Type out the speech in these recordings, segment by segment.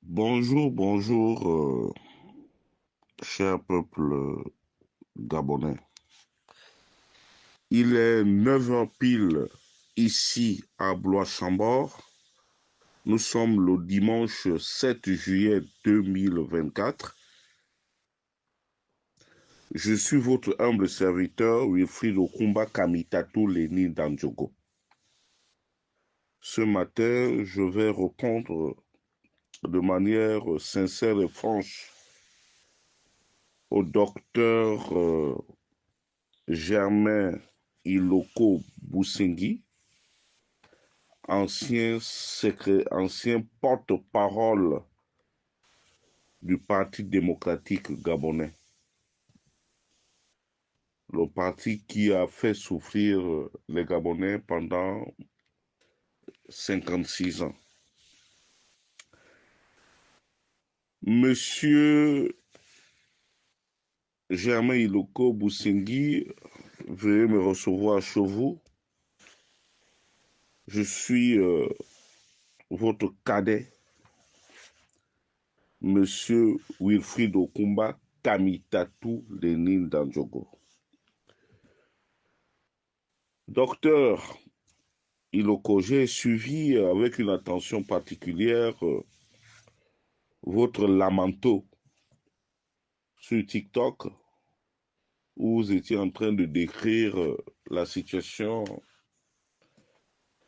Bonjour, bonjour, cher peuple gabonais. Il est 9 heures pile ici à Blois-Chambord. Nous sommes le dimanche 7 juillet 2024. Je suis votre humble serviteur, Wilfried Okumba Kamitatou Lénine Dandjogo. Ce matin, je vais répondre de manière sincère et franche au docteur Germain Iloko Boussengi, ancien porte-parole du Parti démocratique gabonais, le parti qui a fait souffrir les Gabonais pendant 56 ans. Monsieur Germain Iloko Boussengi, veuillez me recevoir chez vous. Je suis votre cadet, Monsieur Wilfried Okumba Kamitatou Lénine Dandjogo. Docteur Iloko, j'ai suivi avec une attention particulière votre lamento sur TikTok où vous étiez en train de décrire la situation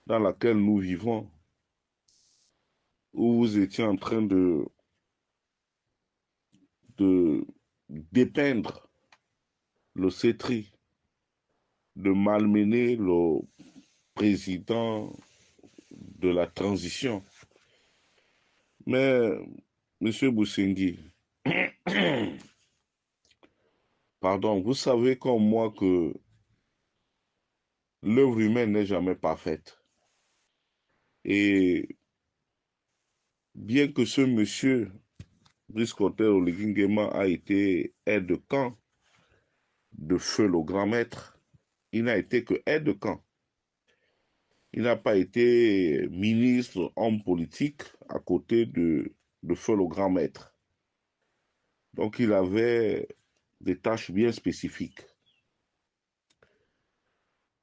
dans laquelle nous vivons, où vous étiez en train de dépeindre le CETRI, de malmener le président de la transition. Mais, Monsieur Boussengi, pardon, vous savez comme moi que l'œuvre humaine n'est jamais parfaite. Et bien que ce monsieur, Brice Clotaire Oligui Nguema, a été aide-de-camp de feu le grand maître, il n'a été que aide-de-camp. Il n'a pas été ministre, homme politique à côté de feu le grand maître. Donc il avait des tâches bien spécifiques.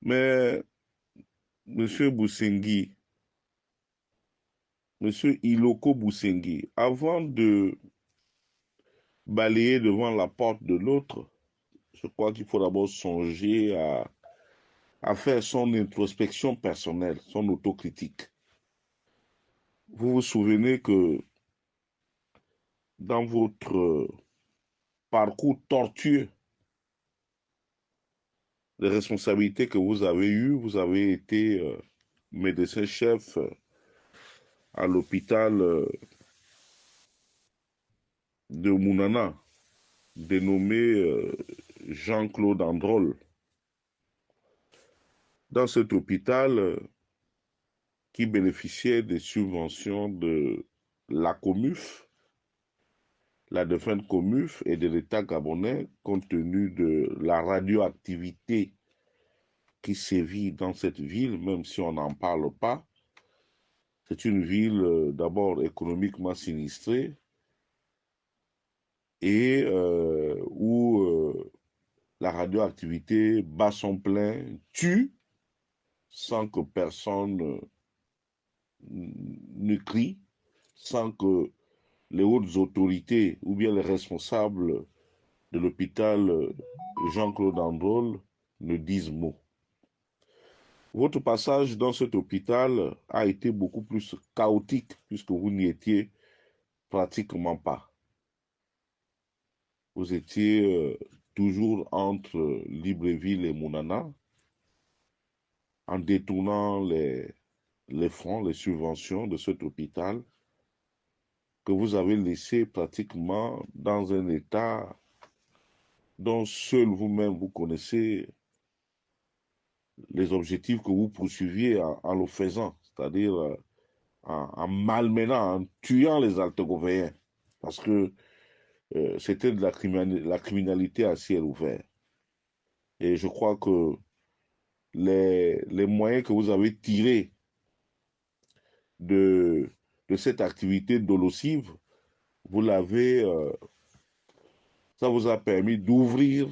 Mais Monsieur Boussengi, Monsieur Iloko Boussengi, avant de balayer devant la porte de l'autre, je crois qu'il faut d'abord songer à faire son introspection personnelle, son autocritique. Vous vous souvenez que dans votre parcours tortueux, les responsabilités que vous avez eues, vous avez été médecin-chef à l'hôpital de Mounana, dénommé Jean-Claude Androl. Dans cet hôpital qui bénéficiait des subventions de la COMUF, la défunte COMUF et de l'État gabonais, compte tenu de la radioactivité qui sévit dans cette ville, même si on n'en parle pas. C'est une ville d'abord économiquement sinistrée et où la radioactivité bat son plein, tue sans que personne ne crie, sans que les hautes autorités ou bien les responsables de l'hôpital Jean-Claude Androl ne disent mot. Votre passage dans cet hôpital a été beaucoup plus chaotique puisque vous n'y étiez pratiquement pas. Vous étiez toujours entre Libreville et Mounana en détournant les fonds, les subventions de cet hôpital que vous avez laissé pratiquement dans un état dont seul vous-même vous connaissez les objectifs que vous poursuiviez en le faisant, c'est-à-dire en malmenant, en tuant les altégovéens, parce que c'était de la criminalité à ciel ouvert. Et je crois que les moyens que vous avez tirés de cette activité dolosive vous l'avez, ça vous a permis d'ouvrir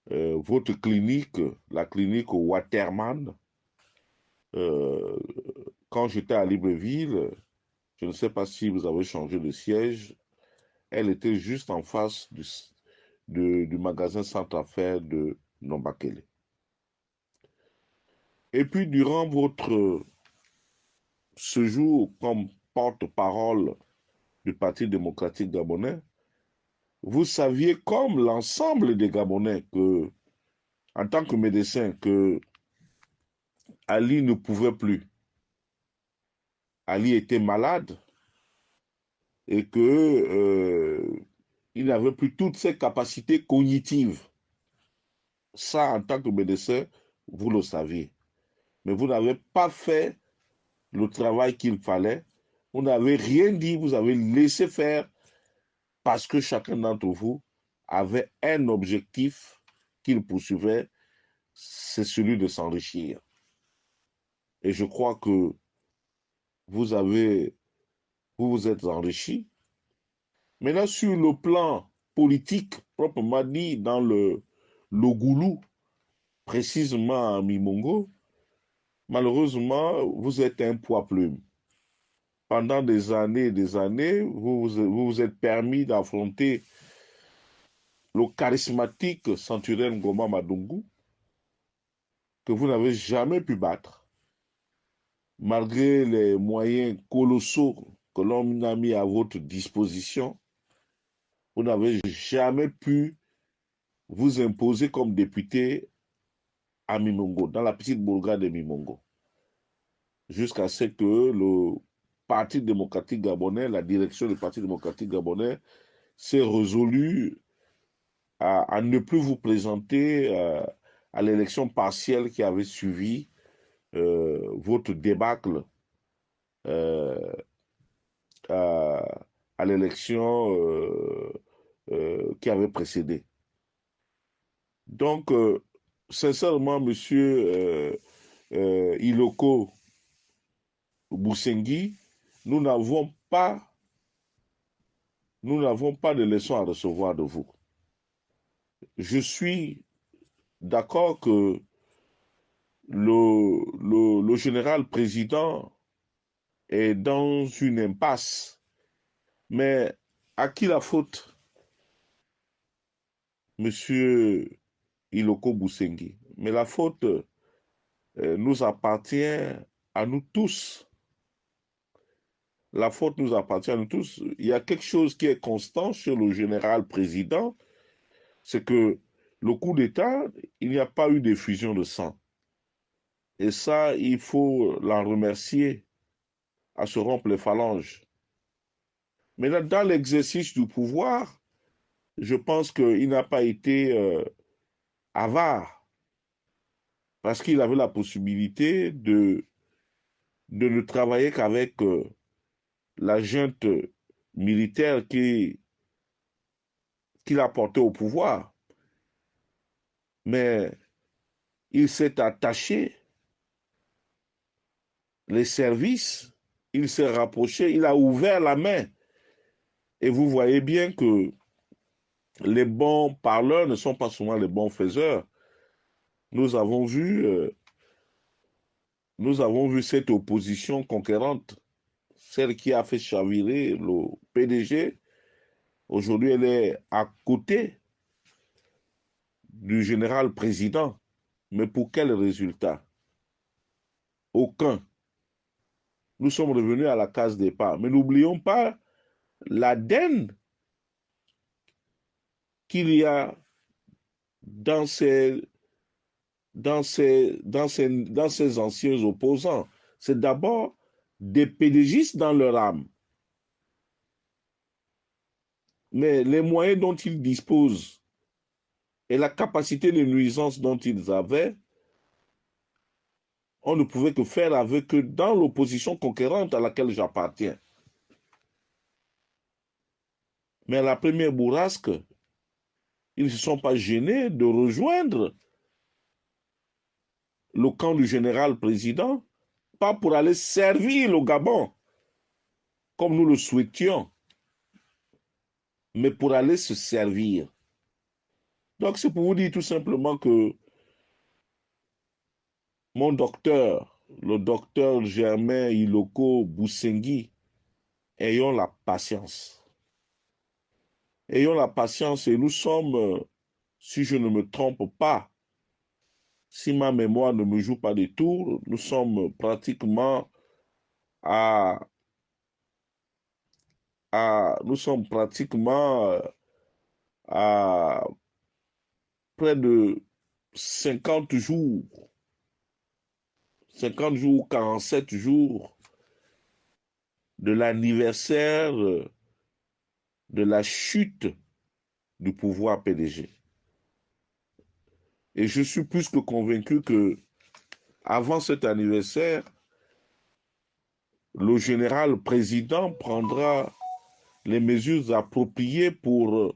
votre clinique, la clinique Waterman. Euh, Quand j'étais à Libreville, je ne sais pas si vous avez changé de siège, elle était juste en face du magasin centre-affaires de Nombakele. Et puis, durant votre séjour comme porte-parole du Parti démocratique gabonais, vous saviez, comme l'ensemble des Gabonais, que, en tant que médecin, que Ali ne pouvait plus. Ali était malade et que il n'avait plus toutes ses capacités cognitives. Ça, en tant que médecin, vous le saviez. Mais vous n'avez pas fait le travail qu'il fallait. Vous n'avez rien dit, vous avez laissé faire parce que chacun d'entre vous avait un objectif qu'il poursuivait, c'est celui de s'enrichir. Et je crois que vous vous êtes enrichi. Maintenant, sur le plan politique, proprement dit, dans le Goulou, précisément à Mimongo, malheureusement, vous êtes un poids plume. Pendant des années et des années, vous êtes permis d'affronter le charismatique Centurion Goma Madungu, que vous n'avez jamais pu battre, malgré les moyens colossaux que l'on a mis à votre disposition. Vous n'avez jamais pu vous imposer comme député à Mimongo, dans la petite bourgade de Mimongo, jusqu'à ce que le Parti démocratique gabonais, la direction du Parti démocratique gabonais, s'est résolue à ne plus vous présenter à l'élection partielle qui avait suivi votre débâcle euh, à l'élection qui avait précédé. Donc, sincèrement, monsieur Iloko Boussengi, nous n'avons pas, nous n'avons pas de leçons à recevoir de vous. Je suis d'accord que le général président est dans une impasse, mais à qui la faute, monsieur Iloko Boussengi? Mais la faute nous appartient à nous tous. La faute nous appartient à nous tous. Il y a quelque chose qui est constant chez le général président, c'est que le coup d'État, il n'y a pas eu d'effusion de sang. Et ça, il faut l'en remercier à se rompre les phalanges. Mais là, dans l'exercice du pouvoir, je pense qu'il n'a pas été avare, parce qu'il avait la possibilité de ne travailler qu'avec la junte militaire qu'il a portée au pouvoir. Mais il s'est attaché les services, il s'est rapproché, il a ouvert la main. Et vous voyez bien que les bons parleurs ne sont pas souvent les bons faiseurs. Nous avons vu, nous avons vu cette opposition conquérante, celle qui a fait chavirer le PDG. Aujourd'hui, elle est à côté du général président. Mais pour quel résultat? Aucun. Nous sommes revenus à la case départ. Mais n'oublions pas l'ADN qu'il y a dans ces anciens opposants. C'est d'abord des pédégistes dans leur âme. Mais les moyens dont ils disposent et la capacité de nuisance dont ils avaient, on ne pouvait que faire avec eux dans l'opposition conquérante à laquelle j'appartiens. Mais à la première bourrasque, ils ne se sont pas gênés de rejoindre le camp du général président, pas pour aller servir le Gabon, comme nous le souhaitions, mais pour aller se servir. Donc, c'est pour vous dire tout simplement que mon docteur, le docteur Germain Iloko Boussengi, ayons la patience. Ayons la patience et nous sommes, si je ne me trompe pas, si ma mémoire ne me joue pas des tours, nous sommes pratiquement à, nous sommes pratiquement à près de 50 jours, 50 jours, 47 jours de l'anniversaire de la chute du pouvoir PDG. Et je suis plus que convaincu que avant cet anniversaire, le général président prendra les mesures appropriées pour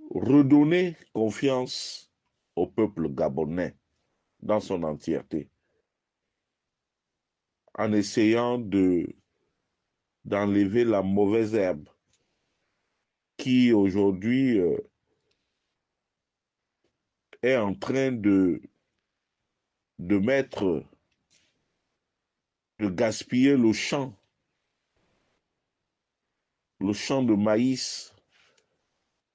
redonner confiance au peuple gabonais dans son entièreté, en essayant d'enlever la mauvaise herbe qui aujourd'hui est en train de mettre, de gaspiller le champ de maïs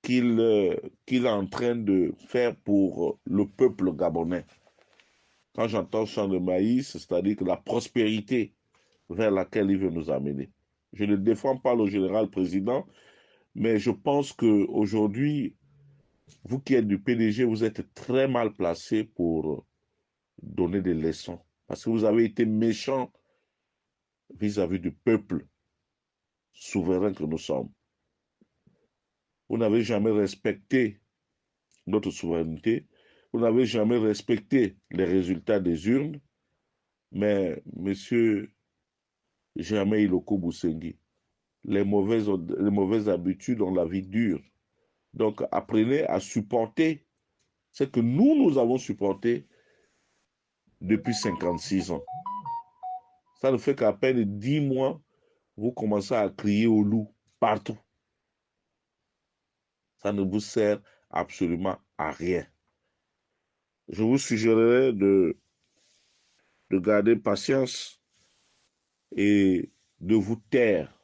qu'il est en train de faire pour le peuple gabonais. Quand j'entends champ de maïs, c'est-à-dire que la prospérité vers laquelle il veut nous amener. Je ne défends pas le général président, mais je pense qu'aujourd'hui, vous qui êtes du PDG, vous êtes très mal placé pour donner des leçons. Parce que vous avez été méchant vis-à-vis du peuple souverain que nous sommes. Vous n'avez jamais respecté notre souveraineté. Vous n'avez jamais respecté les résultats des urnes. Mais, monsieur Germain Iloko Boussengi, les mauvaises habitudes ont la vie dure. Donc, apprenez à supporter ce que nous avons supporté depuis 56 ans. Ça ne fait qu'à peine 10 mois, vous commencez à crier au loup partout. Ça ne vous sert absolument à rien. Je vous suggérerais de garder patience et de vous taire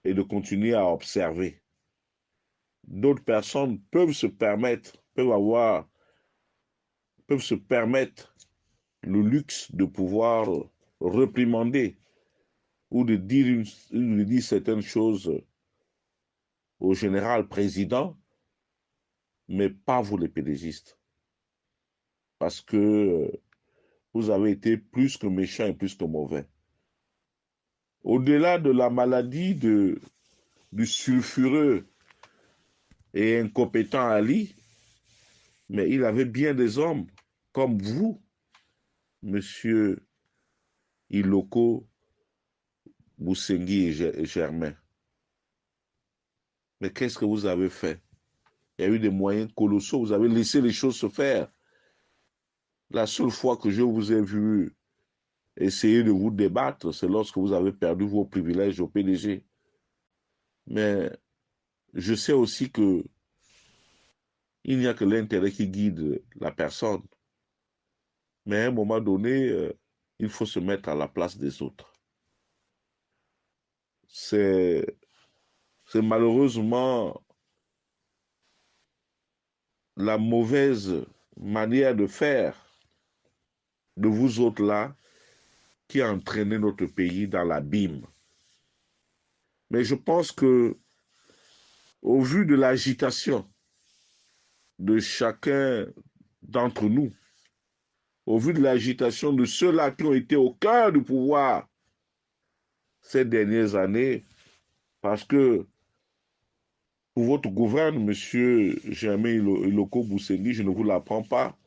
et de continuer à observer. D'autres personnes peuvent se permettre le luxe de pouvoir réprimander ou de dire certaines choses au général président, mais pas vous les pédégistes. Parce que vous avez été plus que méchant et plus que mauvais. Au-delà de la maladie du sulfureux et incompétent Ali, mais il avait bien des hommes comme vous, monsieur Iloko Boussengi et Germain. Mais qu'est-ce que vous avez fait? Il y a eu des moyens colossaux, vous avez laissé les choses se faire. La seule fois que je vous ai vu essayer de vous débattre, c'est lorsque vous avez perdu vos privilèges au PDG. Mais je sais aussi que il n'y a que l'intérêt qui guide la personne. Mais à un moment donné, il faut se mettre à la place des autres. C'est malheureusement la mauvaise manière de faire de vous autres là qui a entraîné notre pays dans l'abîme. Mais je pense que, au vu de l'agitation de chacun d'entre nous, au vu de l'agitation de ceux-là qui ont été au cœur du pouvoir ces dernières années, parce que pour votre gouverne, monsieur Germain Iloko Boussengi, je ne vous l'apprends pas,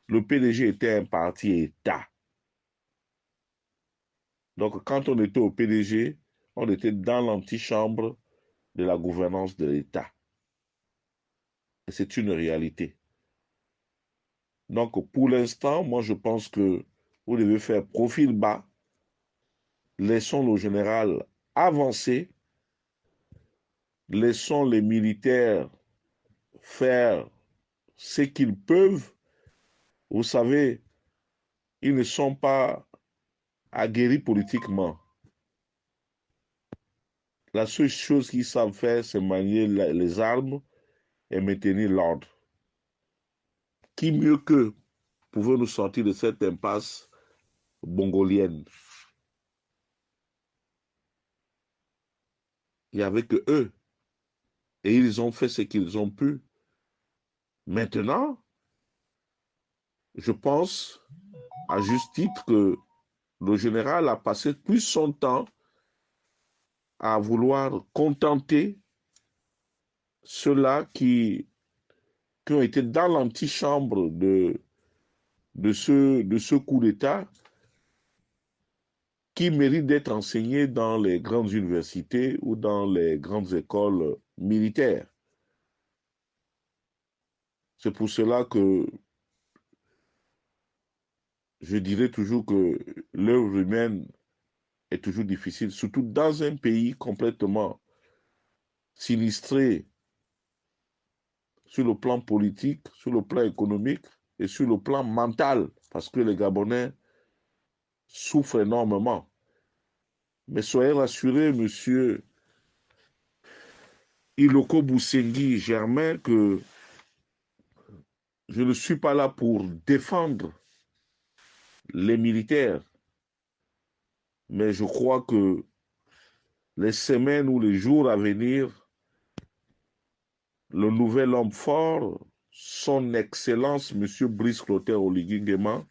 le PDG était un parti État. Donc, quand on était au PDG, on était dans l'antichambre de la gouvernance de l'État. Et c'est une réalité. Donc, pour l'instant, moi, je pense que vous devez faire profil bas. Laissons le général avancer laissons les militaires faire ce qu'ils peuvent. Vous savez, ils ne sont pas aguerris politiquement. La seule chose qu'ils savent faire, c'est manier les armes et maintenir l'ordre. Qui mieux qu'eux pouvait nous sortir de cette impasse mongolienne? Il n'y avait que eux. Et ils ont fait ce qu'ils ont pu. Maintenant, je pense, à juste titre, que le général a passé plus son temps à vouloir contenter ceux-là qui ont été dans l'antichambre de ce coup d'État, qui méritent d'être enseignés dans les grandes universités ou dans les grandes écoles militaires. C'est pour cela que je dirais toujours que l'œuvre humaine est toujours difficile, surtout dans un pays complètement sinistré sur le plan politique, sur le plan économique et sur le plan mental, parce que les Gabonais souffrent énormément. Mais soyez rassurés, monsieur Iloko Boussengi Germain, que je ne suis pas là pour défendre les militaires, mais je crois que les semaines ou les jours à venir, le nouvel homme fort, son Excellence, M. Brice Clotaire Oligui Nguema,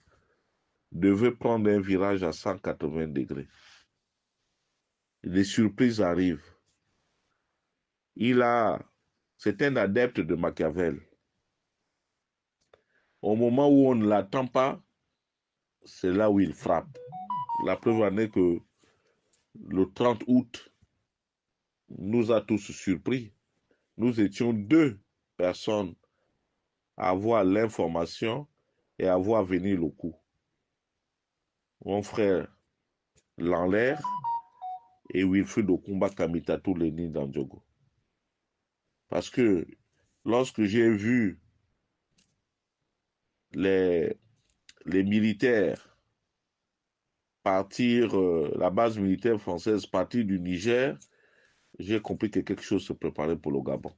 devait prendre un virage à 180 degrés. Les surprises arrivent. C'est un adepte de Machiavel. Au moment où on ne l'attend pas, c'est là où il frappe. La preuve en est que le 30 août nous a tous surpris. Nous étions deux personnes à avoir l'information et à voir venir le coup. Mon frère Lanlaire et Wilfried Okumba Kamitatou Leni Dandjogo. Parce que lorsque j'ai vu les militaires partir, la base militaire française partir du Niger, j'ai compris que quelque chose se préparait pour le Gabon.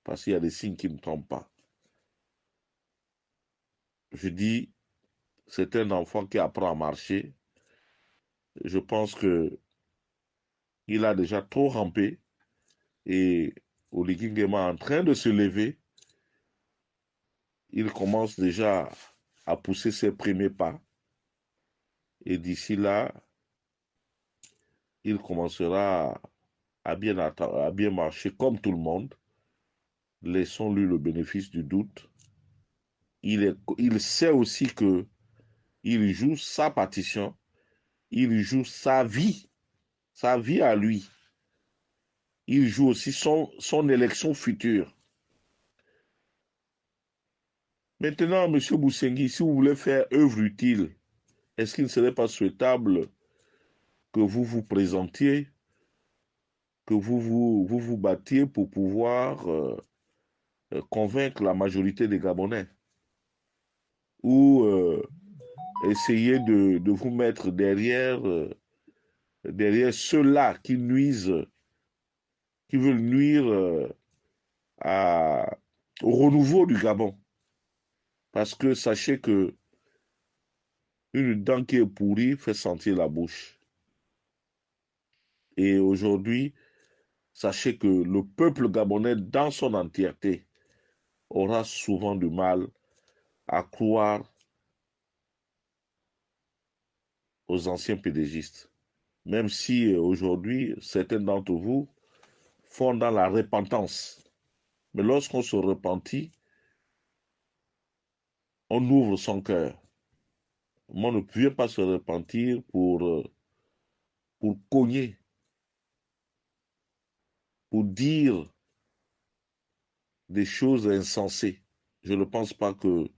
Parce qu'il y a des signes qui ne trompent pas. Je dis, c'est un enfant qui apprend à marcher. Je pense que il a déjà trop rampé et Oligui Nguema est en train de se lever. Il commence déjà à pousser ses premiers pas. Et d'ici là, il commencera à bien marcher comme tout le monde. Laissons-lui le bénéfice du doute. Il sait aussi que il joue sa partition, il joue sa vie à lui. Il joue aussi son élection future. Maintenant, M. Boussengi, si vous voulez faire œuvre utile, est-ce qu'il ne serait pas souhaitable que vous vous présentiez, que vous battiez pour pouvoir convaincre la majorité des Gabonais ou essayer de vous mettre derrière ceux-là qui nuisent, qui veulent nuire au renouveau du Gabon. Parce que sachez que une dent qui est pourrie fait sentir la bouche. Et aujourd'hui, sachez que le peuple gabonais dans son entièreté aura souvent du mal à croire aux anciens pédégistes. Même si aujourd'hui, certains d'entre vous font dans la repentance. Mais lorsqu'on se repentit, on ouvre son cœur. On ne pouvait pas se repentir pour cogner, pour dire des choses insensées. Je ne pense pas que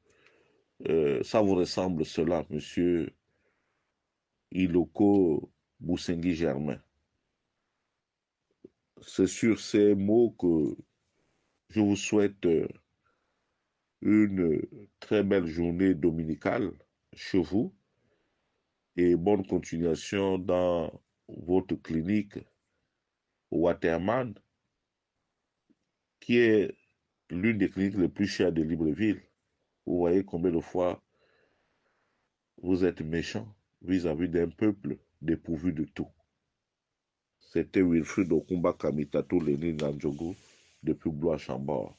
ça vous ressemble cela, monsieur Iloko Boussengi Germain. c'est sur ces mots que je vous souhaite une très belle journée dominicale chez vous et bonne continuation dans votre clinique Waterman, qui est l'une des cliniques les plus chères de Libreville. Vous voyez combien de fois vous êtes méchant vis-à-vis d'un peuple dépourvu de tout. C'était Wilfried Okumba Kamitato Lénine Nandjogo depuis Blois-Chambord.